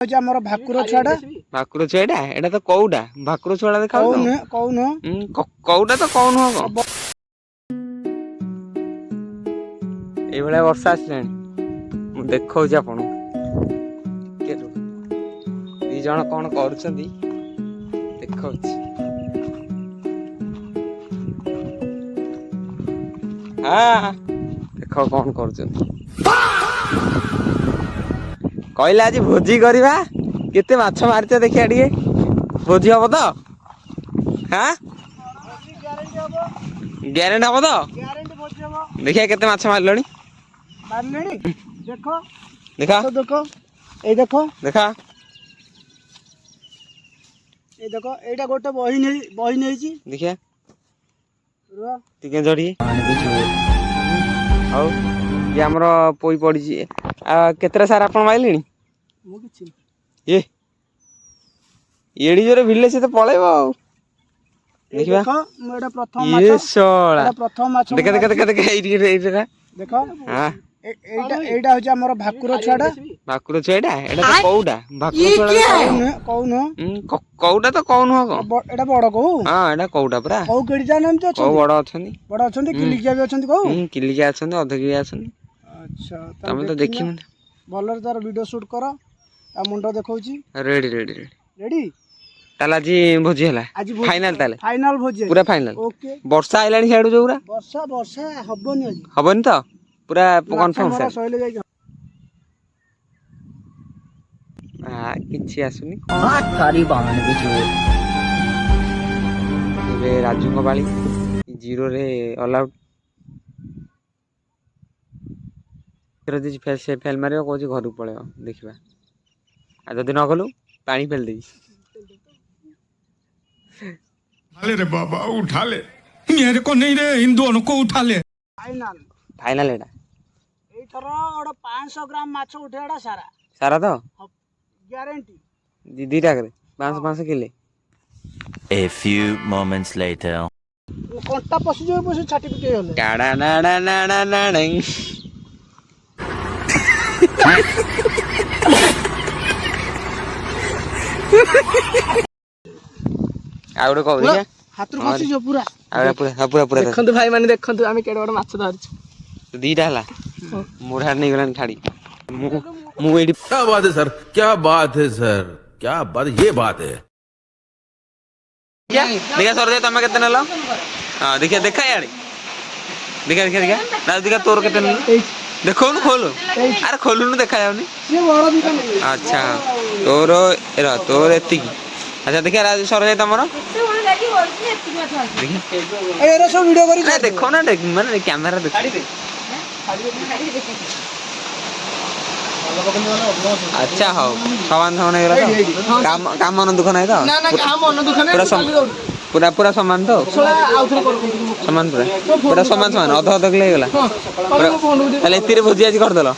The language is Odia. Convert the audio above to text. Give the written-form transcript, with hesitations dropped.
ଆମର ଭାକୁର ଛୁଆଟା ଭାକୁର ଛୁଆଟା ଏଟା ତ କଉଟା ଭାକୁର ଛୁଆଟା ଦେଖାଉଛ କହୁନ କଉଟା ତ କଉ ନୁହଁ କଣ ଏଇଭଳିଆ ବର୍ଷା ଆସିଲାଣି ମୁଁ ଦେଖଉଛି ଆପଣଙ୍କୁ ଦି ଜଣ କଣ କରୁଛନ୍ତି ଦେଖଉଛି ହଁ ଦେଖ କଣ କରୁଛନ୍ତି କହିଲେ ଆଜି ଭୋଜି କରିବା କେତେ ମାଛ ମାରିଛ ଦେଖିବା ଟିକେ ଭୋଜି ହବ ତ ହାଁ ଗ୍ୟାରେଣ୍ଟି ହବ ତ ଦେଖିବା କେତେ ମାଛ ମାରିଲଣି ଦେଖ ଦେଖା ଏଇ ଦେଖ ଦେଖା ଏଇ ଦେଖ ଏଇଟା ଗୋଟେ ବହି ନେଇଛି ଦେଖିଆ ଟିକେ ଜଡ଼ି ଆଉ ଇଏ ଆମର ପୋଇ ପଡ଼ିଛି ଆଉ କେତେଟା ସାର ଆପଣ ମାରିଲେଣି ମୁଁ କିଛି ଏଡି ଜୋରେ ଭିଡ଼ିଲେ ସେ ତ ପଳେଇବ ଆଉ ଦେଖିବା ମୁଁ ଏଇଟା ପ୍ରଥମ ଇଏ ଶଳା ମାଛ ଦେଖା ଏଇଠି ଦେଖ ଏଇଟା ହଉଛି ଆମର ଭାକୁର ଛୁଆଟା ଭାକୁର ଛୁଆଟା ଏଟା ତ କଉଟା ଭାକୁର ଛୁଆଟା କଉଟା ତ କଉ ନୁହଁ କଣ ଏଟା ବଡ କଉ ହଁ ଏଟା କଉଟା ପୁରା କଉ କେଡ଼ିଟା ଏମିତି କଉ ଅଛନ୍ତି ବଡ ଅଛନ୍ତି କିଲିକିଆ ବି ଅଛନ୍ତି କଉ କିଲିକିଆ ଅଛନ୍ତି ଅଧ କିଲିକିଆ ଅଛନ୍ତି ଆଚ୍ଛା ତମେ ତ ଦେଖିନ ଭଲରେ ତାର ଭିଡ଼ିଓ ସୁଟ୍ କର ତା ମୁଣ୍ଡ ଦେଖଉଛି ରେଡି ତାହେଲେ ଆଜି ଭୋଜି ହେଲା ଫାଇନାଲ ତାହେଲେ ଭୋଜି ପୁରା ଫାଇନାଲ ଓକେ ବର୍ଷା ଆଇଲାଣି ସିଆଡୁ ଯୋଉରା ବର୍ଷା ହବନି ଆଜି ହବନି ତ ପୁରା କନଫର୍ମ ସାର୍ ସଇଲେ ଯାଇକି କିଛି ଆସୁନି ଏବେ ରାଜୁଙ୍କ ପାଳି ଜିରୋରେ ଅଲ୍ ଆଉଟ୍ ସେ ଫେଲ ମାରିବ କହୁଛି ଘରକୁ ପଳେଇବ ଦେଖିବା ଆଉ ଯଦି ନ ଗଲୁ ପାଣି ପେଲିଦେବି उठा ले रे बाबा उठा ले मेरे को नहीं रे इन दोनों को उठा ले फाइनाल एटा ଏଇଥର ଗୋଟେ 500 ଗ୍ରାମ ମାଛ ଉଠେଇବାଟା ସାରା ତ ଗ୍ୟାରେଣ୍ଟି ଦିଟା କରେ 500 କିଲେ A few moments later କଣ୍ଟା ପଶିଯିବ ପଶି ଛାଟି ପିଟି ହେଇଗଲେ କାଡା ନାଡା ନାଡା ନାଡା ଆଉ ଗୋଟେ କହୁ ଦେଖିଆ ହାତରୁ ଖସିଯିବ ପୁରା ଦେଖନ୍ତୁ ଭାଇ ମାନେ ଦେଖନ୍ତୁ ଆମେ କେଡେ ବଡ ମାଛ ଧରିଛୁ ଦିଟା ହେଲା ମୋର ହାଡ ନେଇଗଲାଣି ଛାଡି ମୁଁ ଏଇଠି क्या बात है सर क्या बात है सर क्या बात ये बात है देखा सर तमें केते नेल हाँ देखिए देखा यार देखा तोर केते नेल देखो खोल अरे खोलुनु देखा जाउनी अच्छा तोर एति अच्छा देखिए राज सर तमरो देखो ना माने कैमरा देख अच्छा हौ समान समान हो काम मन दुख नहीं तो पूरा पूरा समान तो समान पूरा समान अध अध किलो हो गला भोजी आज करदेल